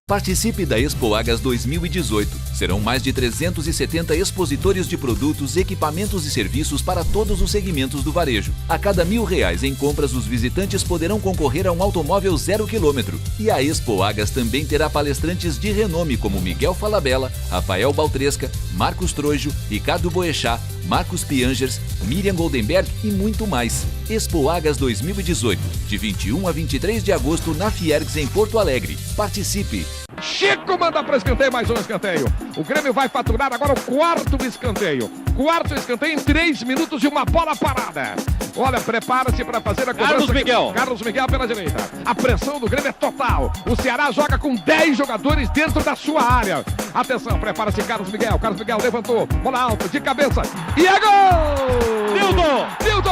Participe da Expo Agas 2018. Serão mais de 370 expositores de produtos, equipamentos e serviços para todos os segmentos do varejo. A cada R$1.000 em compras, os visitantes poderão concorrer a um automóvel 0 km. E a Expo Agas também terá palestrantes de renome como Miguel Falabella, Rafael Baltresca, Marcos Trojo, Ricardo Boechat, Marcos Piangers, Miriam Goldenberg e muito mais. Expo Agas 2018, de 21 a 23 de agosto na Fiergs em Porto Alegre. Participe! Chico manda para escanteio, mais um escanteio. O Grêmio vai faturar agora o quarto escanteio. Quarto escanteio em 3 minutos e uma bola parada. Olha, prepara-se para fazer a cobrança. Carlos Miguel. Carlos Miguel pela direita. A pressão do Grêmio é total. O Ceará joga com 10 jogadores dentro da sua área. Atenção, prepara-se Carlos Miguel. Carlos Miguel levantou. Bola alta, de cabeça. E é gol! Nildo! Nildo!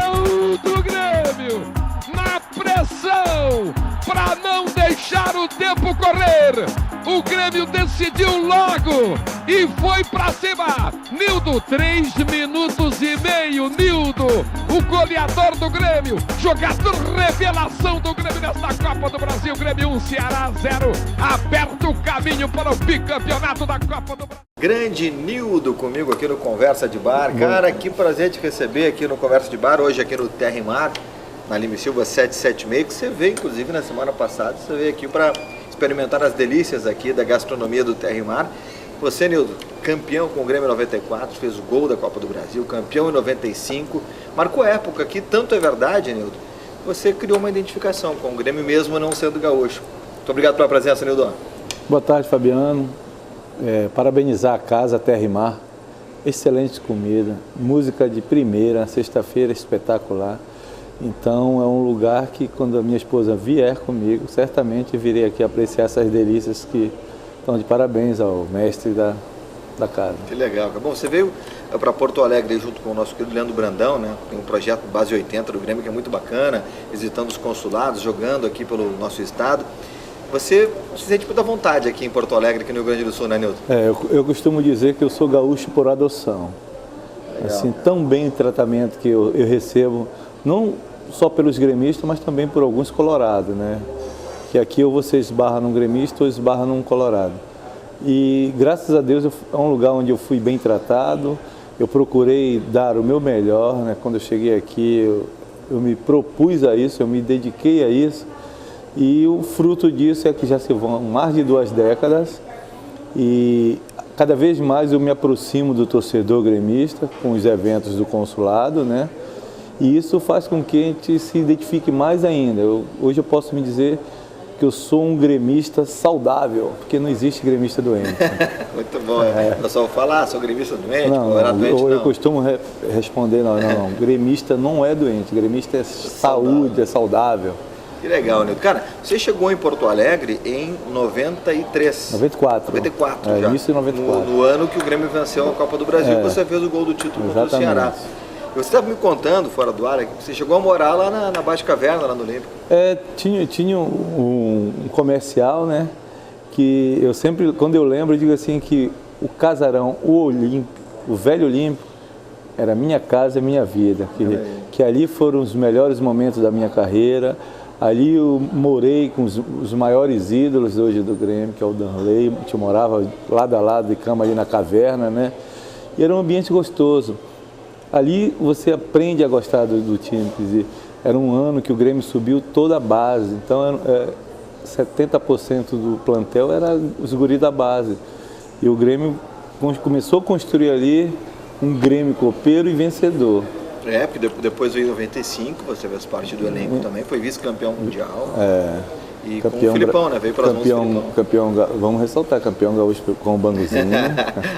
Gol do Grêmio! Na pressão! Para não deixar o tempo correr! O Grêmio decidiu logo e foi pra cima. Nildo, 3 minutos e meio. Nildo, o goleador do Grêmio, jogador revelação do Grêmio nesta Copa do Brasil. Grêmio 1, Ceará 0. Aberto o caminho para o bicampeonato da Copa do Brasil. Grande Nildo comigo aqui no Conversa de Bar. Cara, que prazer te receber aqui no Conversa de Bar, hoje aqui no Terra e Mar, na Lime Silva 776, que você veio, inclusive, na semana passada, você veio aqui para experimentar as delícias aqui da gastronomia do Terra e Mar. Você, Nildo, campeão com o Grêmio em 94, fez o gol da Copa do Brasil, campeão em 95, marcou época aqui, tanto é verdade, Nildo, você criou uma identificação com o Grêmio mesmo não sendo gaúcho. Muito obrigado pela presença, Nildo. Boa tarde, Fabiano. Parabenizar a casa Terra e Mar, excelente comida, música de primeira, sexta-feira espetacular. Então é um lugar que quando a minha esposa vier comigo, certamente virei aqui apreciar essas delícias que estão de parabéns ao mestre da casa. Que legal. Bom, você veio para Porto Alegre junto com o nosso querido Leandro Brandão, né? Tem um projeto Base 80 do Grêmio que é muito bacana, visitando os consulados, jogando aqui pelo nosso estado. Você se sente muita vontade aqui em Porto Alegre, aqui no Rio Grande do Sul, né, Nildo? Eu costumo dizer que eu sou gaúcho por adoção. Legal. Assim, tão bem o tratamento que eu recebo, não só pelos gremistas, mas também por alguns colorados, né? Que aqui ou você esbarra num gremista ou esbarra num colorado. E graças a Deus é um lugar onde eu fui bem tratado, eu procurei dar o meu melhor, né? Quando eu cheguei aqui, eu me propus a isso, eu me dediquei a isso. E o fruto disso é que já se vão mais de 2 décadas e cada vez mais eu me aproximo do torcedor gremista com os eventos do consulado, né? E isso faz com que a gente se identifique mais ainda. Hoje eu posso me dizer que eu sou um gremista saudável, porque não existe gremista doente. Muito bom. O pessoal fala, sou gremista doente, eu costumo responder, não, gremista não é doente, gremista é saúde, é saudável. Que legal, Nildo. Cara, você chegou em Porto Alegre em 93. 94. 94 já. Início de 94. No ano que o Grêmio venceu a Copa do Brasil, você fez o gol do título contra o Ceará. Você estava me contando, fora do ar, que você chegou a morar lá na Baixa Caverna, lá no Olímpico. Tinha um comercial, né? Que eu sempre, quando eu lembro, eu digo assim que o casarão, o Olímpico, o velho Olímpico, era minha casa, minha vida. Que ali foram os melhores momentos da minha carreira. Ali eu morei com os maiores ídolos hoje do Grêmio, que é o Danley. A gente morava lado a lado de cama ali na caverna, né? E era um ambiente gostoso. Ali você aprende a gostar do time. Quer dizer, era um ano que o Grêmio subiu toda a base. Então, 70% do plantel era os guris da base. E o Grêmio começou a construir ali um Grêmio copeiro e vencedor. Porque depois veio em 95, você fez parte do elenco também, foi vice-campeão mundial. E campeão, com o Filipão, né? Veio para as mãos do Filipão. Campeão, vamos ressaltar, campeão gaúcho com o Banguzinho.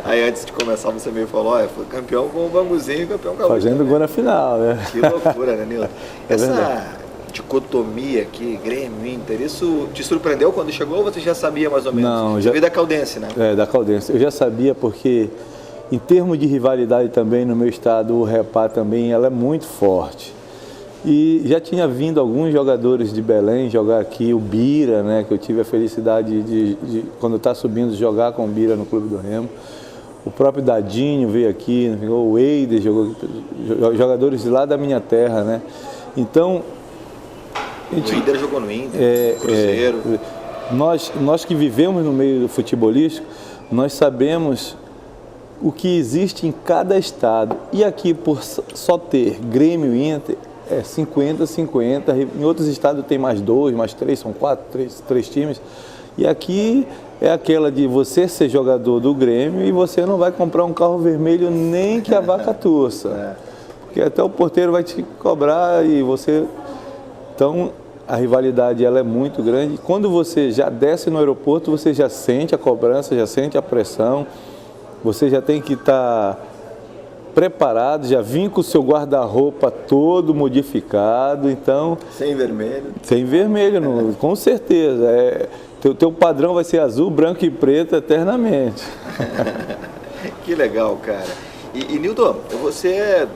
Aí antes de começar você meio falou, foi campeão com o Banguzinho e campeão gaúcho. Fazendo gol na final, né? Que loucura, né, Nildo? Essa dicotomia aqui, Grêmio, Inter, isso te surpreendeu quando chegou ou você já sabia mais ou menos? Não, já veio da Caldense, né? Da Caldense. Eu já sabia porque, em termos de rivalidade também, no meu estado, o Repá também, ela é muito forte. E já tinha vindo alguns jogadores de Belém jogar aqui, o Bira, né, que eu tive a felicidade de quando está subindo, jogar com o Bira no Clube do Remo. O próprio Dadinho veio aqui, o Eider, jogou, jogadores de lá da minha terra, né. Então, O Inter jogou no Inter, Cruzeiro. Nós que vivemos no meio futebolístico, nós sabemos o que existe em cada estado. E aqui, por só ter Grêmio e Inter, é 50-50. Em outros estados tem mais 2, mais 3, são 4, 3 times. E aqui é aquela de você ser jogador do Grêmio e você não vai comprar um carro vermelho nem que a vaca torça. Porque até o porteiro vai te cobrar e você... Então, a rivalidade ela é muito grande. Quando você já desce no aeroporto, você já sente a cobrança, já sente a pressão. Você já tem que estar preparado, já vir com o seu guarda-roupa todo modificado, então... Sem vermelho. Sem vermelho, com certeza. Teu padrão vai ser azul, branco e preto eternamente. Que legal, cara. E Nildo, você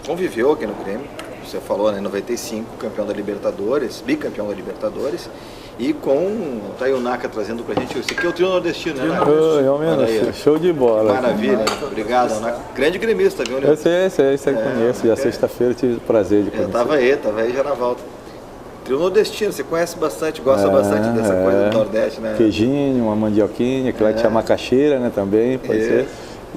conviveu aqui no Grêmio, você falou, né, em 95, campeão da Libertadores, bicampeão da Libertadores, e com tá aí o Naka trazendo pra gente, esse aqui é o trio nordestino, né, Naka? Show de bola. Maravilha, obrigado, Naka. Grande gremista, viu, Nildo? Eu sei, conheço, já sexta-feira tive o prazer de conhecer. Tava aí já na volta. Trio nordestino, você conhece bastante, gosta bastante dessa coisa do Nordeste, né? Queijinho, uma mandioquinha, que lá te chama macaxeira, né, também, pode ser.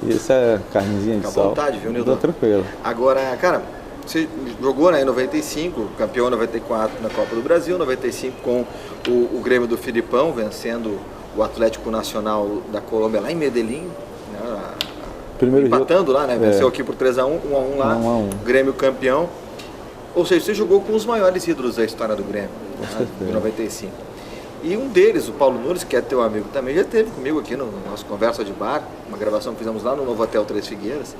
E essa carnezinha de sal. À vontade, viu, Nildo? Tranquilo. Agora, cara, você jogou, né, em 95, campeão em 94 na Copa do Brasil, 95 com o Grêmio do Filipão, vencendo o Atlético Nacional da Colômbia lá em Medellín, né, empatando lá, né, venceu aqui por 3-1, 1-1 lá, 1-1. Grêmio campeão. Ou seja, você jogou com os maiores ídolos da história do Grêmio, né, em 95. E um deles, o Paulo Nunes, que é teu amigo também, já esteve comigo aqui no nosso Conversa de Bar, uma gravação que fizemos lá no Novo Hotel Três Figueiras.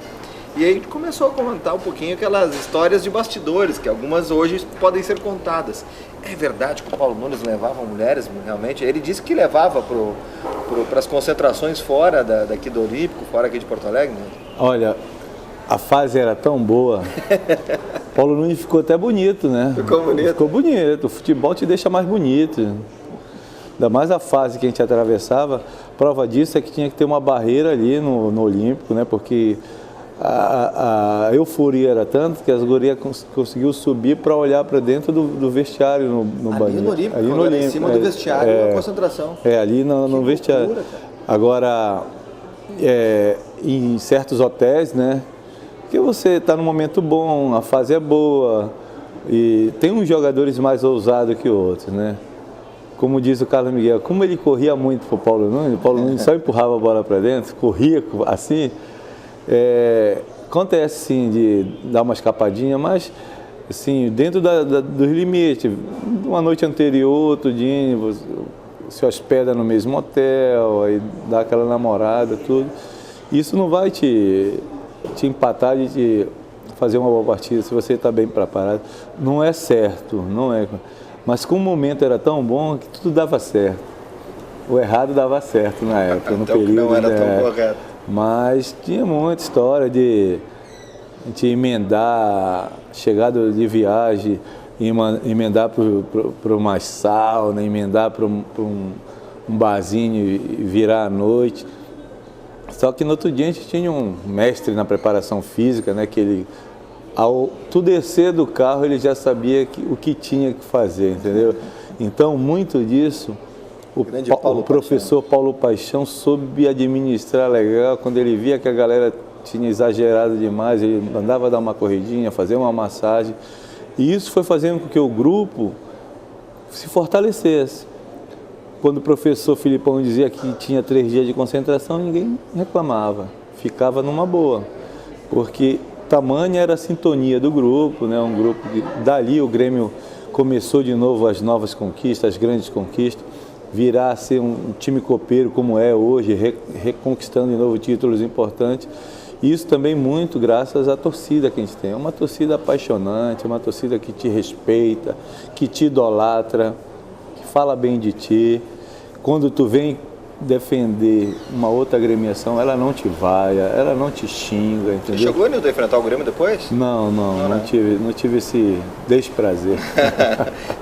E aí a gente começou a comentar um pouquinho aquelas histórias de bastidores, que algumas hoje podem ser contadas. É verdade que o Paulo Nunes levava mulheres, realmente? Ele disse que levava para as concentrações fora daqui do Olímpico, fora aqui de Porto Alegre, né? Olha, a fase era tão boa, Paulo Nunes ficou até bonito, né? Ficou bonito? Ficou bonito, o futebol te deixa mais bonito. Ainda mais a fase que a gente atravessava, prova disso é que tinha que ter uma barreira ali no Olímpico, né? Porque a euforia era tanto que as gurias conseguiu subir para olhar para dentro do vestiário no banheiro. No Olímpico, ali no Olímpico, em cima do vestiário, na concentração. Ali no vestiário. Loucura, agora, em certos hotéis, né? Porque você está num momento bom, a fase é boa e tem uns jogadores mais ousados que outros, né? Como diz o Carlos Miguel, como ele corria muito para o Paulo Nunes só empurrava a bola para dentro, corria assim. Acontece sim de dar uma escapadinha, mas assim, dentro dos limites. Uma noite anterior, outro dia, você se hospeda no mesmo hotel, aí dá aquela namorada, tudo. Isso não vai te empatar de te fazer uma boa partida se você está bem preparado. Não é certo, não é. Mas como o momento era tão bom que tudo dava certo. O errado dava certo na época, no período. Não era tão correto. Mas tinha muita história de emendar, chegada de viagem, emendar para uma sauna, emendar para um barzinho e virar à noite. Só que no outro dia a gente tinha um mestre na preparação física, né, que ele, ao tu descer do carro, ele já sabia o que tinha que fazer, entendeu? Então, muito disso, o professor Paulo Paixão soube administrar legal. Quando ele via que a galera tinha exagerado demais, ele mandava dar uma corridinha, fazer uma massagem. E isso foi fazendo com que o grupo se fortalecesse. Quando o professor Filipão dizia que tinha 3 dias de concentração, ninguém reclamava, ficava numa boa, porque tamanha era a sintonia do grupo, né? Um grupo que dali o Grêmio começou de novo as novas conquistas, as grandes conquistas, virar a ser um time copeiro como é hoje, reconquistando de novo títulos importantes. Isso também muito graças à torcida que a gente tem. É uma torcida apaixonante, uma torcida que te respeita, que te idolatra, que fala bem de ti. Quando tu vem defender uma outra agremiação, ela não te vaia, ela não te xinga, entendeu? Você chegou, Nildo, a enfrentar o Grêmio depois? Não tive esse desprazer.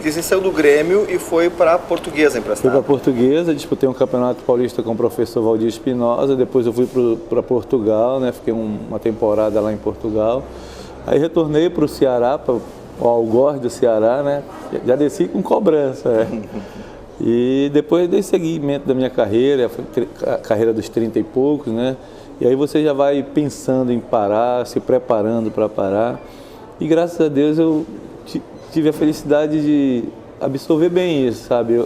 Você saiu do Grêmio e foi para a Portuguesa emprestado? Fui para a Portuguesa, disputei um campeonato paulista com o professor Valdir Espinosa, depois eu fui para Portugal, né? Fiquei uma temporada lá em Portugal. Aí retornei para o Ceará para o algoz do Ceará, né? Já desci com cobrança, né? E depois dei seguimento da minha carreira, a carreira dos 30 e poucos, né? E aí você já vai pensando em parar, se preparando para parar. E graças a Deus eu tive a felicidade de absorver bem isso, sabe?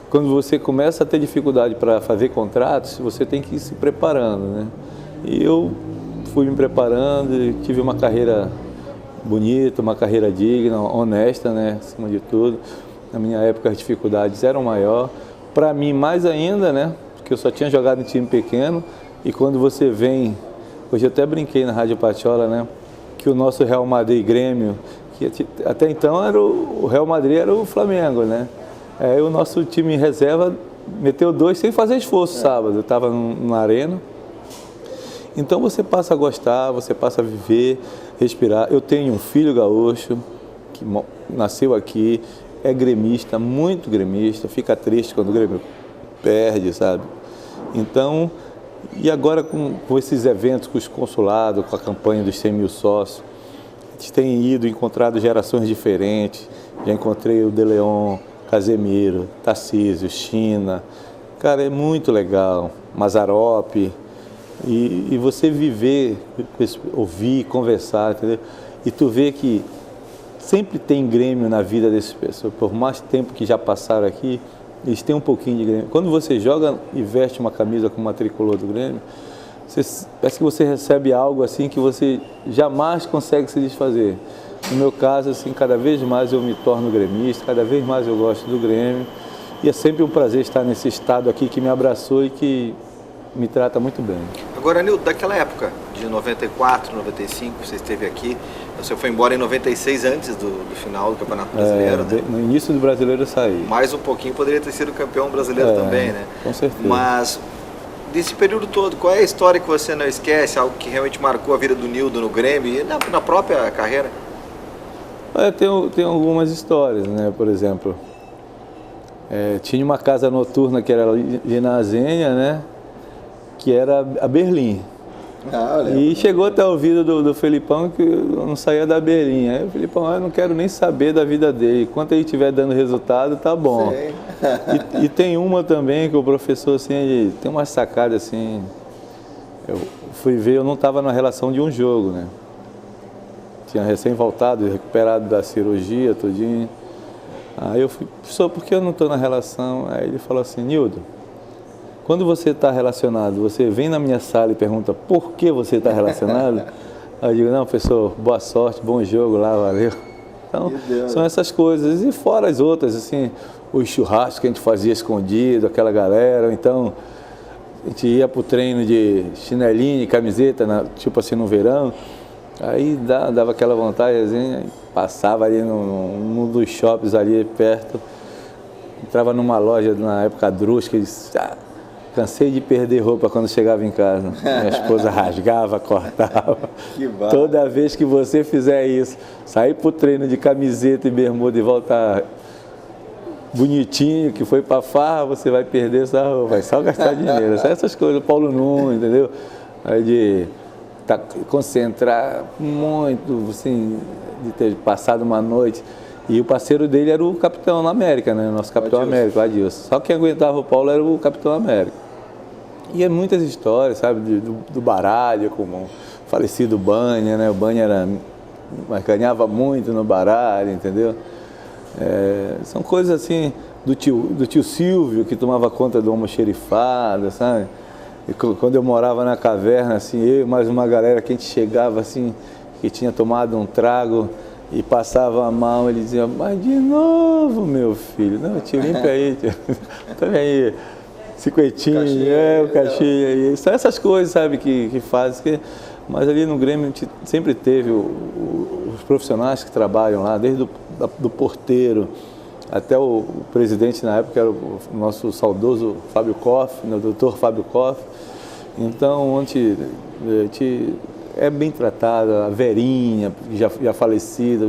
Quando você começa a ter dificuldade para fazer contratos, você tem que ir se preparando, né? E eu fui me preparando e tive uma carreira bonita, uma carreira digna, honesta, né? Acima de tudo. Na minha época as dificuldades eram maiores. Para mim mais ainda, né? Porque eu só tinha jogado em time pequeno. E quando você vem, hoje eu até brinquei na Rádio Patiola, né? Que o nosso Real Madrid e Grêmio, que até então era o Real Madrid era o Flamengo, né? Aí o nosso time em reserva meteu 2 sem fazer esforço sábado. Eu estava na arena. Então você passa a gostar, você passa a viver, respirar. Eu tenho um filho gaúcho que nasceu aqui, é gremista, muito gremista, fica triste quando o Grêmio perde, sabe? Então, e agora com esses eventos, com os consulados, com a campanha dos 100 mil sócios, a gente tem ido, encontrado gerações diferentes. Já encontrei o De Leon, Casemiro, Tarcísio, China. Cara, é muito legal. Mazzaropi. E você viver, ouvir, conversar, entendeu? E tu vê que sempre tem Grêmio na vida dessas pessoas. Por mais tempo que já passaram aqui, eles têm um pouquinho de Grêmio. Quando você joga e veste uma camisa com uma tricolor do Grêmio, parece que você recebe algo assim que você jamais consegue se desfazer. No meu caso, assim, cada vez mais eu me torno gremista, cada vez mais eu gosto do Grêmio. E é sempre um prazer estar nesse estado aqui que me abraçou e que me trata muito bem. Agora, Nildo, daquela época, de 94, 95, você esteve aqui, você foi embora em 96, antes do final do Campeonato Brasileiro, né? No início do Brasileiro eu saí. Mais um pouquinho poderia ter sido campeão brasileiro também, né? Com certeza. Mas, desse período todo, qual é a história que você não esquece, algo que realmente marcou a vida do Nildo no Grêmio e na própria carreira? Tem algumas histórias, né? Por exemplo, tinha uma casa noturna que era ali na Azenha, né? Que era a Berlim. E chegou até o ouvido do Felipão que eu não saía da Berlim. Aí o Felipão, eu não quero nem saber da vida dele. Enquanto ele estiver dando resultado, tá bom. E tem uma também que o professor, assim, ele tem uma sacada assim. Eu fui ver, eu não estava na relação de um jogo, né? Tinha recém voltado, recuperado da cirurgia, tudinho. Aí eu fui, professor, por que eu não estou na relação? Aí ele falou assim, Nildo, quando você está relacionado, você vem na minha sala e pergunta por que você está relacionado? Aí eu digo, não, professor, boa sorte, bom jogo lá, valeu. Então, são essas coisas. E fora as outras, assim, os churrascos que a gente fazia escondido, aquela galera, ou então a gente ia para o treino de chinelinho, camiseta, tipo assim, no verão, aí dava aquela vontade, assim, passava ali num dos shoppings ali perto, entrava numa loja na época Drusca e disse, cansei de perder roupa quando chegava em casa. Minha esposa rasgava, cortava. Toda vez que você fizer isso, sair para o treino de camiseta e bermuda e voltar bonitinho, que foi para farra, você vai perder essa roupa, vai só gastar dinheiro. Essas coisas, Paulo Nunes, entendeu? Aí de concentrar muito, assim, de ter passado uma noite. E o parceiro dele era o Capitão América, né? Nosso Capitão América, o Adilson. Só quem aguentava o Paulo era o Capitão América. E muitas histórias, sabe? Do baralho, como o falecido Banha, né? O Banha mas ganhava muito no baralho, entendeu? São coisas assim, do tio Silvio, que tomava conta do almoxerifado, sabe? E quando eu morava na caverna, assim, eu e mais uma galera que a gente chegava, assim, que tinha tomado um trago, e passava a mão, ele dizia, mas de novo, meu filho. Não, tio, limpa aí, tio. Também aí, cinquentinho, o caixinha. São essas coisas, sabe, que fazem. Mas ali no Grêmio a gente sempre teve os profissionais que trabalham lá, desde do porteiro até o presidente na época, era o nosso saudoso Fábio Koff, o doutor Fábio Koff. Então, a gente é bem tratada, a Verinha, já falecida,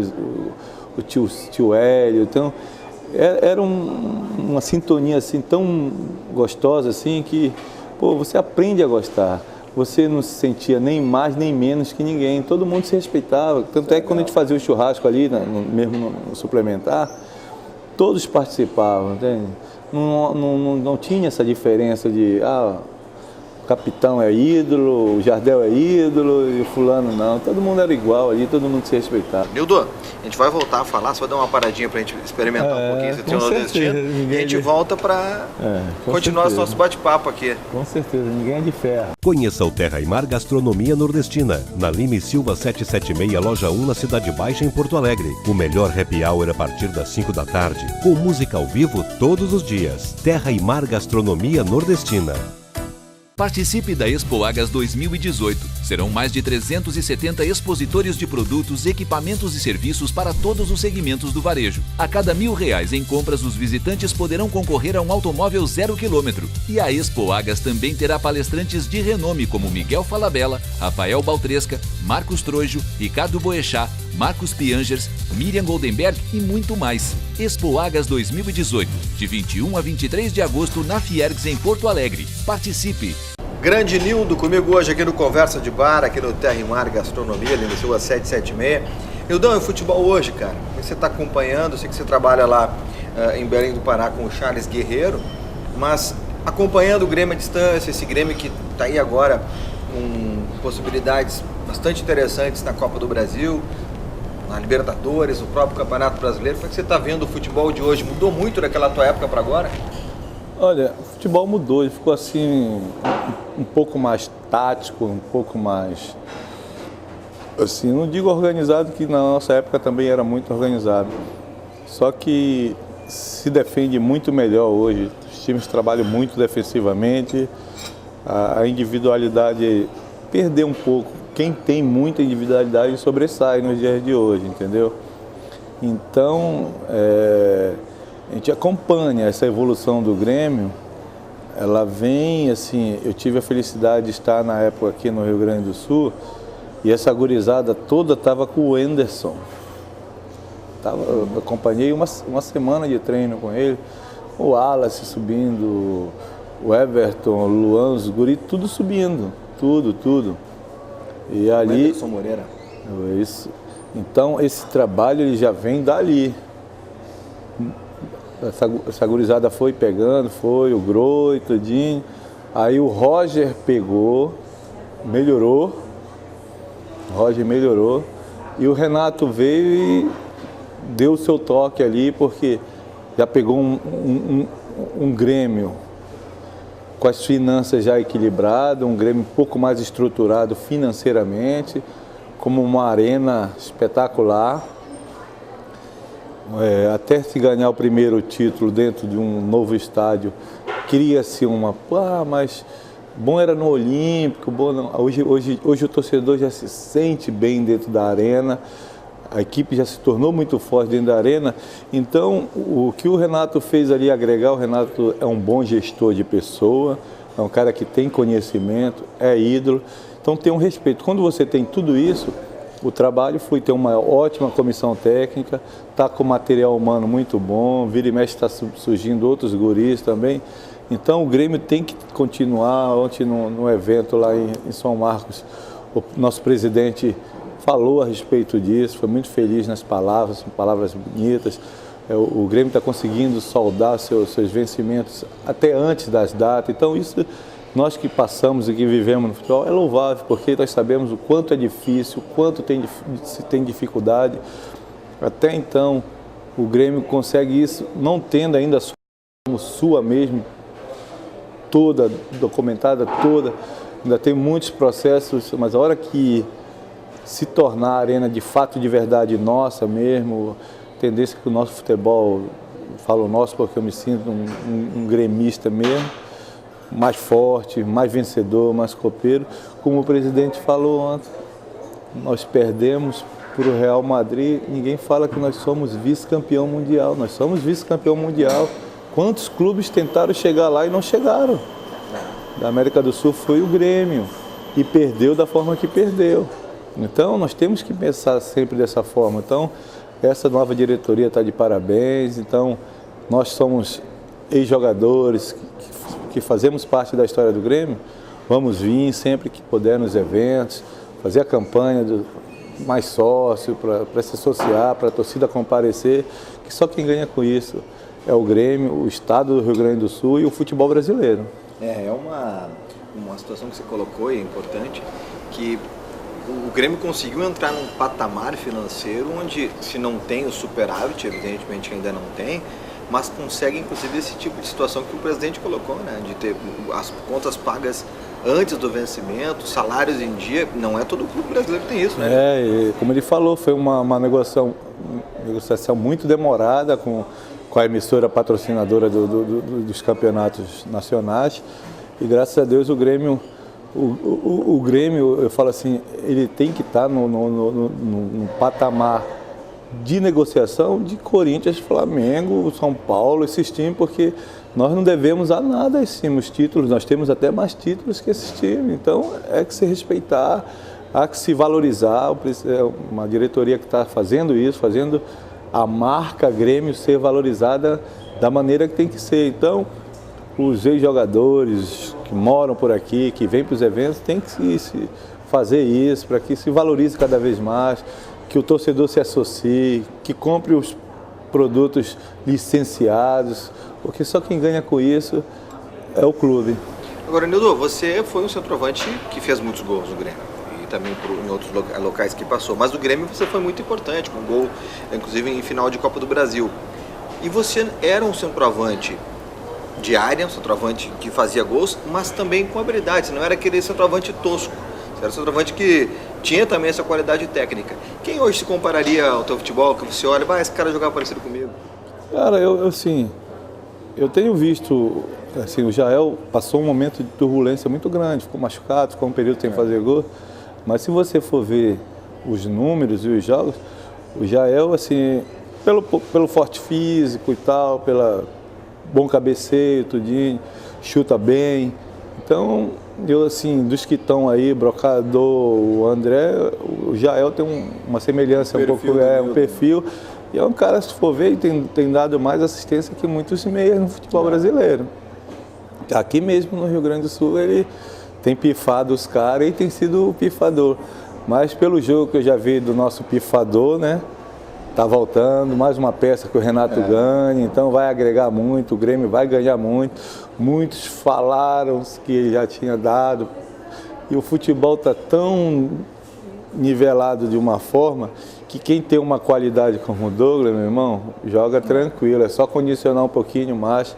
o tio Hélio. Então, era uma sintonia assim, tão gostosa assim, que você aprende a gostar. você não se sentia nem mais nem menos que ninguém, todo mundo se respeitava. Tanto é que quando a gente fazia o churrasco ali, mesmo no suplementar, todos participavam, entende? Não tinha essa diferença de o capitão é ídolo, o Jardel é ídolo e o fulano não. Todo mundo era igual ali, todo mundo se respeitava. Nildo, a gente vai voltar a falar, só dar uma paradinha pra gente experimentar um pouquinho esse trio nordestino. E a gente volta pra continuar o nosso bate-papo aqui. Com certeza, ninguém é de ferro. Conheça o Terra e Mar Gastronomia Nordestina, na Lime Silva 776, loja 1, na Cidade Baixa, em Porto Alegre. O melhor happy hour a partir das 5 da tarde, com música ao vivo todos os dias. Terra e Mar Gastronomia Nordestina. Participe da Expo Agas 2018. Serão mais de 370 expositores de produtos, equipamentos e serviços para todos os segmentos do varejo. A cada R$1.000 em compras, os visitantes poderão concorrer a um automóvel 0 km. E a Expo Agas também terá palestrantes de renome como Miguel Falabella, Rafael Baltresca, Marcos Trojo, Ricardo Boechat, Marcos Piangers, Miriam Goldenberg e muito mais. Expo Agas 2018, de 21 a 23 de agosto na Fiergs, em Porto Alegre. Participe! Grande Nildo comigo hoje aqui no Conversa de Bar, aqui no Terra e Mar Gastronomia, ali no Silva 776. Nildão, e o futebol hoje, cara? Como é que você está acompanhando? Eu sei que você trabalha lá em Belém do Pará com o Charles Guerreiro, mas acompanhando o Grêmio à distância, esse Grêmio que está aí agora com possibilidades bastante interessantes na Copa do Brasil, na Libertadores, o próprio Campeonato Brasileiro. Como é que você está vendo o futebol de hoje? Mudou muito daquela tua época para agora? Olha, o futebol mudou, ele ficou assim um pouco mais tático, um pouco mais, assim, não digo organizado, que na nossa época também era muito organizado. Só que se defende muito melhor hoje, os times trabalham muito defensivamente, a individualidade perdeu um pouco. Quem tem muita individualidade sobressai nos dias de hoje, entendeu? Então, a gente acompanha essa evolução do Grêmio, ela vem, assim, eu tive a felicidade de estar na época aqui no Rio Grande do Sul e essa gurizada toda estava com o Anderson. Eu acompanhei uma semana de treino com ele, o Wallace subindo, o Everton, o Luan, os guri, tudo subindo, tudo. E ali... Anderson Moreira. Isso. Então, esse trabalho ele já vem dali. Essa gurizada foi pegando, o Groi, tudinho. Aí o Roger pegou, melhorou. E o Renato veio e deu o seu toque ali, porque já pegou um Grêmio com as finanças já equilibradas, um Grêmio um pouco mais estruturado financeiramente, como uma arena espetacular. Até se ganhar o primeiro título dentro de um novo estádio, cria-se mas bom era no Olímpico, bom não. Hoje o torcedor já se sente bem dentro da arena, a equipe já se tornou muito forte dentro da arena. Então, o que o Renato fez ali agregar, o Renato é um bom gestor de pessoa, é um cara que tem conhecimento, é ídolo, então tem um respeito. Quando você tem tudo isso, o trabalho foi ter uma ótima comissão técnica, está com material humano muito bom, vira e mexe está surgindo outros guris também. Então o Grêmio tem que continuar. Ontem no evento lá em São Marcos, o nosso presidente falou a respeito disso, foi muito feliz nas palavras, palavras bonitas. O Grêmio está conseguindo soldar seus vencimentos até antes das datas, então isso... Nós que passamos e que vivemos no futebol é louvável, porque nós sabemos o quanto é difícil, o quanto se tem dificuldade. Até então, o Grêmio consegue isso, não tendo ainda a sua mesmo, toda, documentada toda, ainda tem muitos processos, mas a hora que se tornar a arena de fato, de verdade nossa mesmo, tendência que o nosso futebol, falo nosso porque eu me sinto um gremista mesmo, mais forte, mais vencedor, mais copeiro. Como o presidente falou ontem, nós perdemos para o Real Madrid, ninguém fala que nós somos vice-campeão mundial. Nós somos vice-campeão mundial. Quantos clubes tentaram chegar lá e não chegaram? Da América do Sul foi o Grêmio e perdeu da forma que perdeu. Então, nós temos que pensar sempre dessa forma. Então, essa nova diretoria está de parabéns. Então, nós somos ex-jogadores que fazemos parte da história do Grêmio. vamos vir sempre que puder nos eventos, fazer a campanha do mais sócio, para se associar, para a torcida comparecer, que só quem ganha com isso é o Grêmio, o estado do Rio Grande do Sul e o futebol brasileiro. É uma situação que você colocou e é importante, que o Grêmio conseguiu entrar num patamar financeiro onde, se não tem o superávit, evidentemente ainda não tem, mas consegue inclusive esse tipo de situação que o presidente colocou, né? De ter as contas pagas antes do vencimento, salários em dia. Não é todo clube brasileiro que tem isso, né? E como ele falou, foi uma negociação muito demorada com a emissora patrocinadora dos campeonatos nacionais, e graças a Deus o Grêmio, eu falo assim, ele tem que estar no patamar de negociação de Corinthians, Flamengo, São Paulo, esses times, porque nós não devemos a nada a esses títulos, nós temos até mais títulos que esses times, então é que se respeitar, há que se valorizar, uma diretoria que está fazendo isso, fazendo a marca Grêmio ser valorizada da maneira que tem que ser. Então, os ex-jogadores que moram por aqui, que vêm para os eventos, tem que se fazer isso, para que se valorize cada vez mais, que o torcedor se associe, que compre os produtos licenciados, porque só quem ganha com isso é o clube. Agora, Nildo, você foi um centroavante que fez muitos gols no Grêmio e também em outros locais que passou, mas no Grêmio você foi muito importante, com gol, inclusive em final de Copa do Brasil. E você era um centroavante de área, um centroavante que fazia gols, mas também com habilidade, você não era aquele centroavante tosco, você era um centroavante que tinha também essa qualidade técnica. Quem hoje se compararia ao teu futebol, que você olha, esse cara jogava parecido comigo? Cara, eu tenho visto, assim, o Jael passou um momento de turbulência muito grande, ficou machucado, ficou um período sem fazer gol, mas se você for ver os números e os jogos, o Jael, assim, pelo forte físico e tal, pela bom cabeceio, tudinho, chuta bem. Então, eu assim, dos que estão aí, Brocador, o André, o Jael tem uma semelhança, um perfil. E é um cara, se for ver, tem dado mais assistência que muitos meias no futebol brasileiro. Aqui mesmo no Rio Grande do Sul ele tem pifado os caras e tem sido o pifador. Mas pelo jogo que eu já vi do nosso pifador, né? Tá voltando, mais uma peça que o Renato ganha, então vai agregar muito, o Grêmio vai ganhar muito. Muitos falaram que já tinha dado. E o futebol está tão nivelado de uma forma que quem tem uma qualidade como o Douglas, meu irmão, joga tranquilo. É só condicionar um pouquinho mais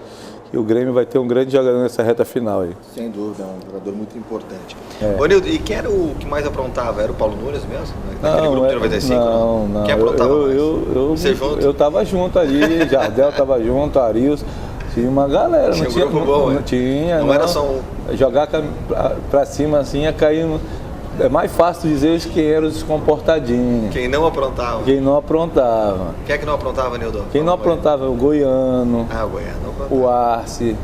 e o Grêmio vai ter um grande jogador nessa reta final aí. Sem dúvida, é um jogador muito importante. Ô Nildo, e quem era o que mais aprontava? Era o Paulo Nunes mesmo? Naquele grupo de 95? Não. Quem aprontava mais? Eu tava junto ali, Jardel tava junto, Arius, tinha uma galera. Tinha um grupo bom, não tinha. Não era só um. Jogar pra cima assim ia cair. É mais fácil dizer quem eram os comportadinhos. Quem não aprontava? Quem não aprontava. Quem é que não aprontava, Nildo? Quem não aprontava? O Goiano. O Goiano não aprontava. O Arce,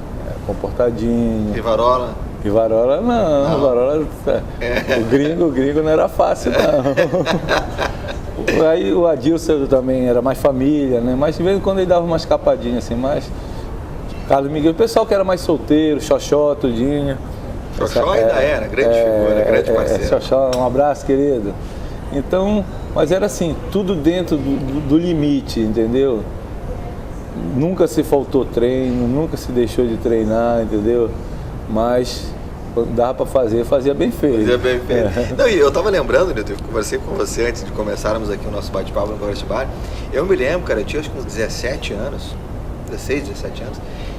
comportadinho. Rivarola? Rivarola não. Rivarola, o gringo não era fácil, não. Aí o Adilson também era mais família, né? Mas de vez em quando ele dava uma escapadinha assim, mas Carlos Miguel, o pessoal que era mais solteiro, Xoxó, tudinho. Xoxó ainda era, grande figura, grande parceiro. Xoxó, um abraço, querido. Então, mas era assim, tudo dentro do limite, entendeu? Nunca se faltou treino, nunca se deixou de treinar, entendeu? Mas quando dava para fazer, fazia bem feito. Fazia bem feito. Não, e eu estava lembrando, Nilton, eu conversei com você antes de começarmos aqui o nosso bate-papo no Conversa de Bar. Eu me lembro, cara, eu tinha acho que uns 17 anos, 16, 17 anos.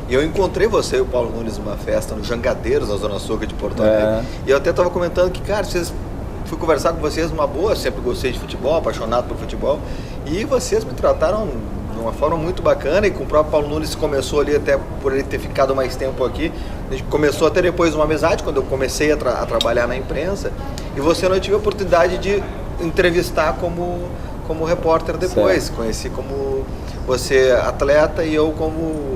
E eu encontrei você e o Paulo Nunes numa festa no Jangadeiros, na Zona Sul de Porto Alegre. E eu até estava comentando que, cara, fui conversar com vocês numa boa, sempre gostei de futebol, apaixonado por futebol. E vocês me trataram de uma forma muito bacana, e com o próprio Paulo Nunes começou ali, até por ele ter ficado mais tempo aqui, a gente começou até depois uma amizade, quando eu comecei a trabalhar na imprensa, e você não tive a oportunidade de entrevistar como repórter depois. Certo. Conheci como você atleta e eu como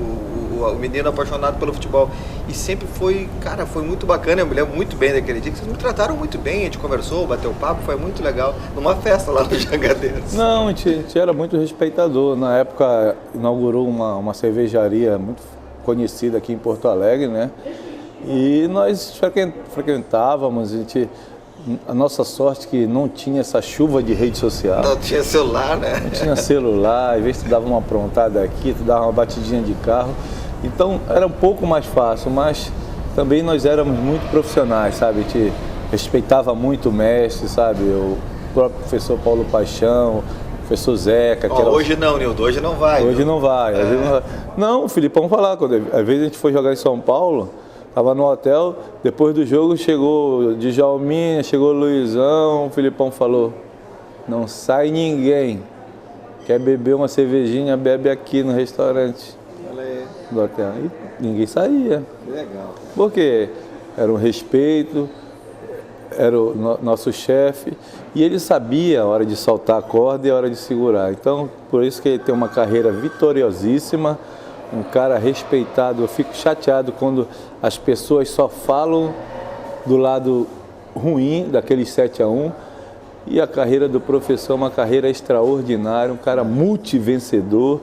o menino apaixonado pelo futebol. E sempre foi, cara, foi muito bacana, eu me lembro muito bem daquele dia, que vocês me trataram muito bem, a gente conversou, bateu papo, foi muito legal, numa festa lá no Jangadeiros. Não, a gente era muito respeitador. Na época inaugurou uma cervejaria muito conhecida aqui em Porto Alegre, né? E nós frequentávamos, a nossa sorte que não tinha essa chuva de rede social. Não tinha celular, né? Não tinha celular, às vezes tu dava uma aprontada aqui, tu dava uma batidinha de carro. Então era um pouco mais fácil, mas também nós éramos muito profissionais, sabe? A gente respeitava muito o mestre, sabe? O próprio professor Paulo Paixão, o professor Zeca. Hoje não, Nildo, hoje não vai. Hoje não vai. Não, o Filipão falar, às vezes a gente foi jogar em São Paulo, estava no hotel, depois do jogo chegou Djalminha, chegou Luizão, o Filipão falou, não sai ninguém, quer beber uma cervejinha, bebe aqui no restaurante do hotel. E ninguém saía. Legal. Por quê? Era um respeito, era o nosso chefe, e ele sabia a hora de soltar a corda e a hora de segurar. Então, por isso que ele tem uma carreira vitoriosíssima, um cara respeitado. Eu fico chateado quando as pessoas só falam do lado ruim daqueles 7-1, e a carreira do professor é uma carreira extraordinária, um cara multivencedor.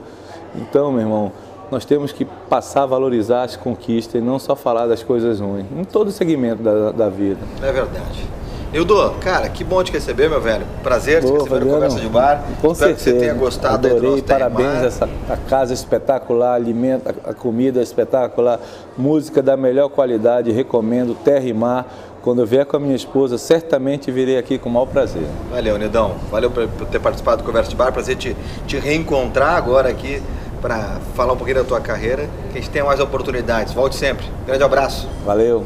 Então, meu irmão, nós temos que passar a valorizar as conquistas e não só falar das coisas ruins, em todo segmento da vida. É verdade. Nildo, cara, que bom te receber, meu velho. Prazer te receber no Conversa de Bar. Com Espero certeza. que você tenha gostado. Adorei, parabéns, a casa espetacular, alimento, a comida espetacular, música da melhor qualidade, recomendo, Terra e Mar. Quando eu vier com a minha esposa, certamente virei aqui com o maior prazer. Valeu, Nildão. Valeu por ter participado do Conversa de Bar. Prazer te reencontrar agora aqui para falar um pouquinho da tua carreira. Que a gente tenha mais oportunidades. Volte sempre. Grande abraço. Valeu.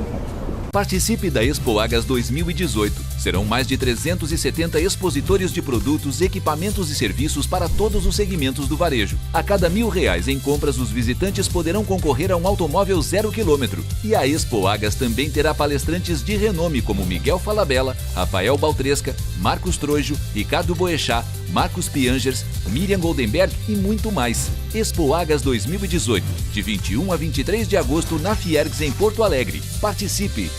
Participe da Expo Agas 2018. Serão mais de 370 expositores de produtos, equipamentos e serviços para todos os segmentos do varejo. A cada R$1.000 em compras, os visitantes poderão concorrer a um automóvel 0 km. E a Expo Agas também terá palestrantes de renome como Miguel Falabella, Rafael Baltresca, Marcos Trojo, Ricardo Boechat, Marcos Piangers, Miriam Goldenberg e muito mais. Expo Agas 2018, de 21 a 23 de agosto na Fiergs em Porto Alegre. Participe!